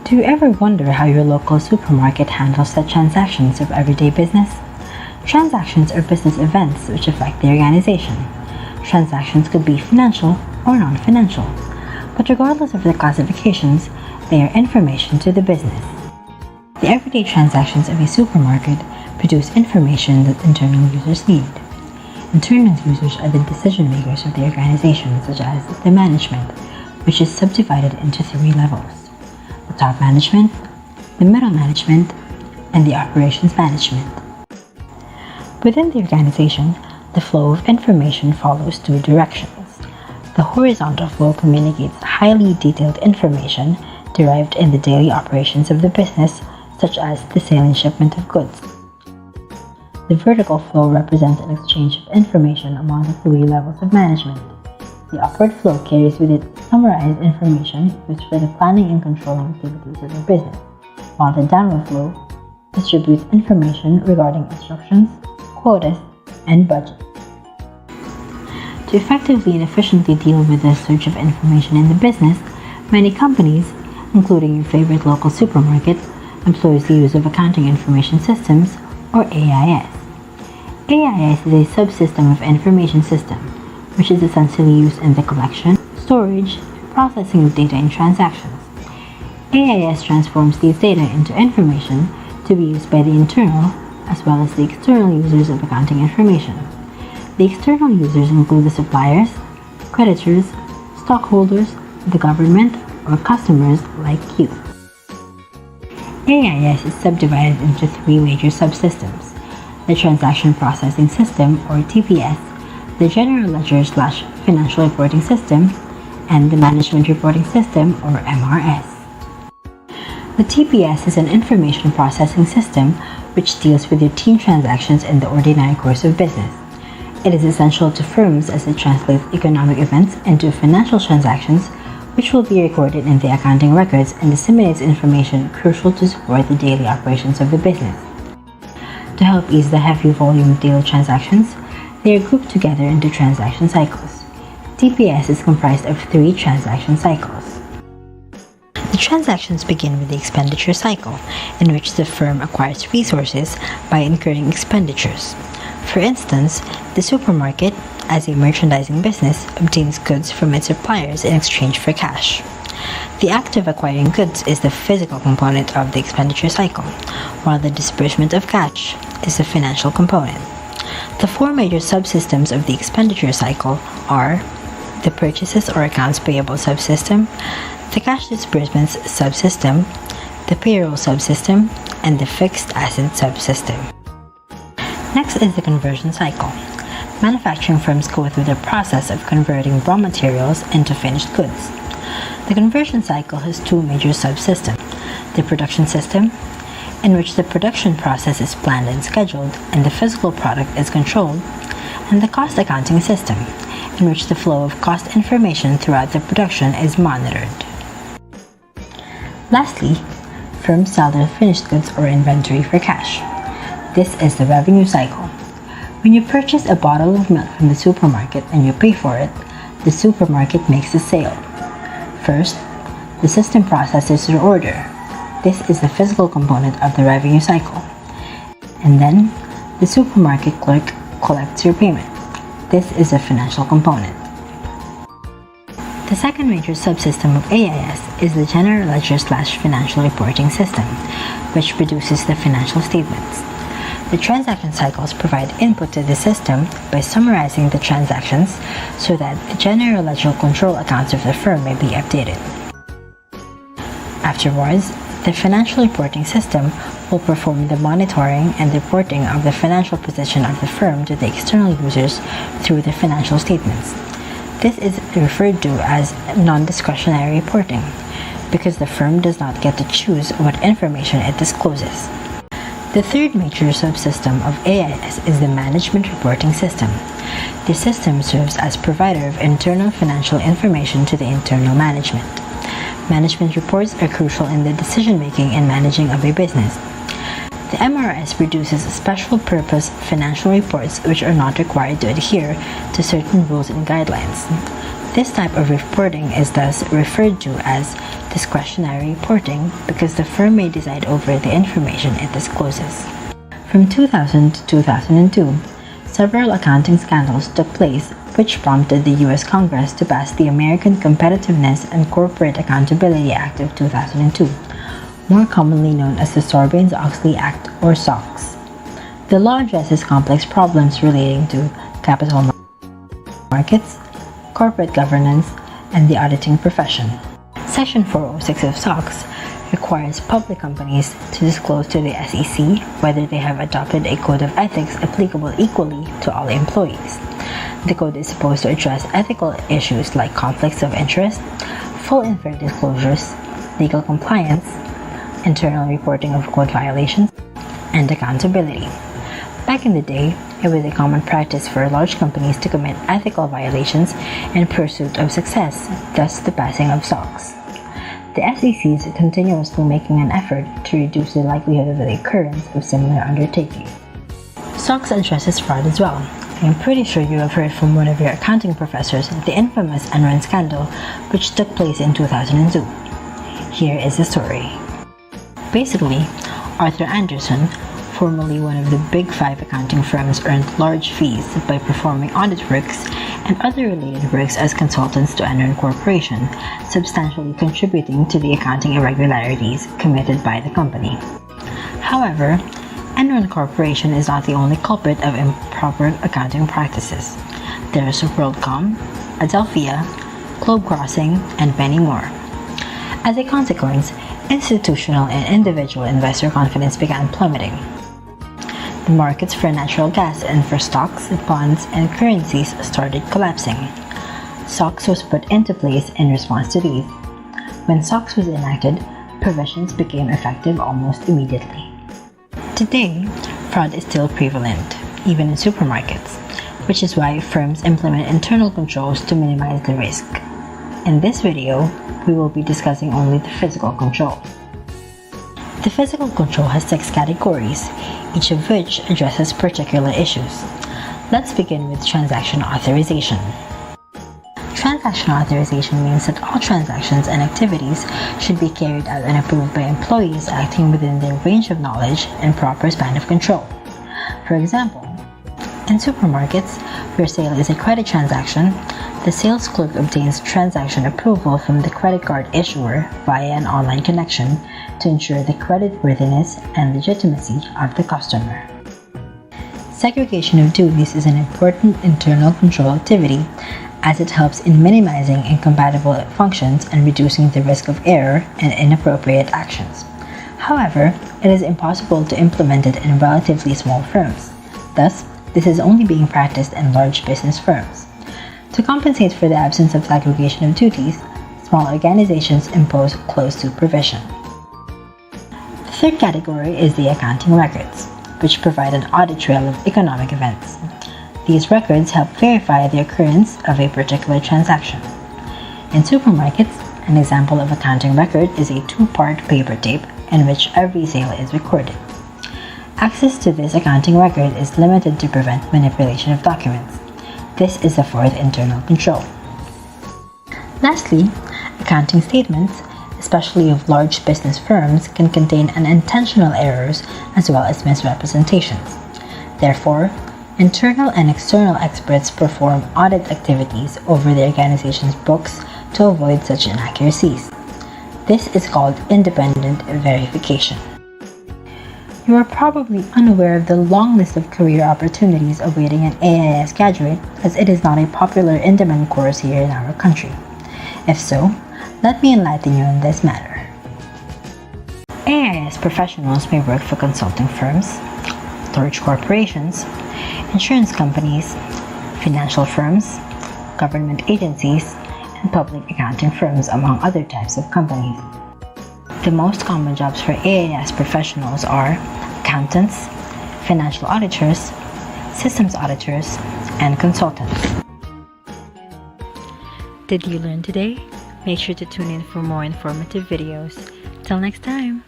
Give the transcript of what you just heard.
Do you ever wonder how your local supermarket handles the transactions of everyday business? Transactions are business events which affect the organization. Transactions could be financial or non-financial, but regardless of their classifications, they are information to the business. The everyday transactions of a supermarket produce information that internal users need. Internal users are the decision makers of the organization, such as the management, which is subdivided into 3 levels: the top management, the middle management, and the operations management. Within the organization, the flow of information follows 2 directions. The horizontal flow communicates highly detailed information derived in the daily operations of the business, such as the sale and shipment of goods. The vertical flow represents an exchange of information among the 3 levels of management. The upward flow carries with it summarized information used for the planning and controlling activities of the business, while the downward flow distributes information regarding instructions, quotas, and budget. To effectively and efficiently deal with the surge of information in the business, many companies, including your favorite local supermarket, employs the use of accounting information systems, or AIS. AIS is a subsystem of information system, which is essentially used in the collection, storage, and processing of data in transactions. AIS transforms these data into information to be used by the internal as well as the external users of accounting information. The external users include the suppliers, creditors, stockholders, the government, or customers like you. AIS is subdivided into 3 major subsystems: the Transaction Processing System, or TPS, the General Ledger/Financial Reporting System, and the Management Reporting System, or MRS. The TPS is an information processing system which deals with routine transactions in the ordinary course of business. It is essential to firms as it translates economic events into financial transactions, which will be recorded in the accounting records and disseminates information crucial to support the daily operations of the business. To help ease the heavy volume of daily transactions, they are grouped together into transaction cycles. TPS is comprised of 3 transaction cycles. The transactions begin with the expenditure cycle, in which the firm acquires resources by incurring expenditures. For instance, the supermarket, as a merchandising business, obtains goods from its suppliers in exchange for cash. The act of acquiring goods is the physical component of the expenditure cycle, while the disbursement of cash is the financial component. The 4 major subsystems of the expenditure cycle are the purchases or accounts payable subsystem, the cash disbursements subsystem, the payroll subsystem, and the fixed asset subsystem. Next is the conversion cycle. Manufacturing firms go through the process of converting raw materials into finished goods. The conversion cycle has 2 major subsystems: the production system, in which the production process is planned and scheduled and the physical product is controlled, and the cost accounting system, in which the flow of cost information throughout the production is monitored. Lastly, firms sell their finished goods or inventory for cash. This is the revenue cycle. When you purchase a bottle of milk from the supermarket and you pay for it, the supermarket makes a sale. First, the system processes your order. This is the physical component of the revenue cycle. And then, the supermarket clerk collects your payment. This is the financial component. The second major subsystem of AIS is the General Ledger/Financial Reporting System, which produces the financial statements. The transaction cycles provide input to the system by summarizing the transactions so that the general ledger control accounts of the firm may be updated. Afterwards, the financial reporting system will perform the monitoring and reporting of the financial position of the firm to the external users through the financial statements. This is referred to as non-discretionary reporting because the firm does not get to choose what information it discloses. The third major subsystem of AIS is the Management Reporting System. This system serves as provider of internal financial information to the internal management. Management reports are crucial in the decision-making and managing of a business. The MRS produces special-purpose financial reports which are not required to adhere to certain rules and guidelines. This type of reporting is thus referred to as discretionary reporting because the firm may decide over the information it discloses. From 2000 to 2002, several accounting scandals took place which prompted the U.S. Congress to pass the American Competitiveness and Corporate Accountability Act of 2002, more commonly known as the Sarbanes-Oxley Act or SOX. The law addresses complex problems relating to capital markets, corporate governance, and the auditing profession. Section 406 of SOX requires public companies to disclose to the SEC whether they have adopted a code of ethics applicable equally to all employees. The code is supposed to address ethical issues like conflicts of interest, full and fair disclosures, legal compliance, internal reporting of code violations, and accountability. Back in the day, it was a common practice for large companies to commit ethical violations in pursuit of success, thus the passing of SOX. The SEC is continuously making an effort to reduce the likelihood of the occurrence of similar undertakings. SOX addresses fraud as well. I'm pretty sure you have heard from one of your accounting professors the infamous Enron scandal, which took place in 2002. Here is the story. Basically, Arthur Andersen, formerly one of the Big Five accounting firms, earned large fees by performing audit works and other related works as consultants to Enron Corporation, substantially contributing to the accounting irregularities committed by the company. However, Enron Corporation is not the only culprit of improper accounting practices. There is WorldCom, Adelphia, Globe Crossing, and many more. As a consequence, institutional and individual investor confidence began plummeting. The markets for natural gas and for stocks, bonds, and currencies started collapsing. SOX was put into place in response to these. When SOX was enacted, provisions became effective almost immediately. Today, fraud is still prevalent, even in supermarkets, which is why firms implement internal controls to minimize the risk. In this video, we will be discussing only the physical control. The physical control has 6 categories, each of which addresses particular issues. Let's begin with transaction authorization. Transaction authorization means that all transactions and activities should be carried out and approved by employees acting within their range of knowledge and proper span of control. For example, in supermarkets, where sale is a credit transaction, the sales clerk obtains transaction approval from the credit card issuer via an online connection to ensure the creditworthiness and legitimacy of the customer. Segregation of duties is an important internal control activity as it helps in minimizing incompatible functions and reducing the risk of error and inappropriate actions. However, it is impossible to implement it in relatively small firms. Thus, this is only being practiced in large business firms. To compensate for the absence of segregation of duties, small organizations impose close supervision. The third category is the accounting records, which provide an audit trail of economic events. These records help verify the occurrence of a particular transaction. In supermarkets, an example of accounting record is a 2-part paper tape in which every sale is recorded. Access to this accounting record is limited to prevent manipulation of documents. This is the fourth internal control. Lastly, accounting statements, especially of large business firms, can contain unintentional errors as well as misrepresentations. Therefore, internal and external experts perform audit activities over the organization's books to avoid such inaccuracies. This is called independent verification. You are probably unaware of the long list of career opportunities awaiting an AIS graduate, as it is not a popular in-demand course here in our country. If so, let me enlighten you on this matter. AIS professionals may work for consulting firms, large corporations, insurance companies, financial firms, government agencies, and public accounting firms, among other types of companies. The most common jobs for AIS professionals are accountants, financial auditors, systems auditors, and consultants. Did you learn today? Make sure to tune in for more informative videos. Till next time!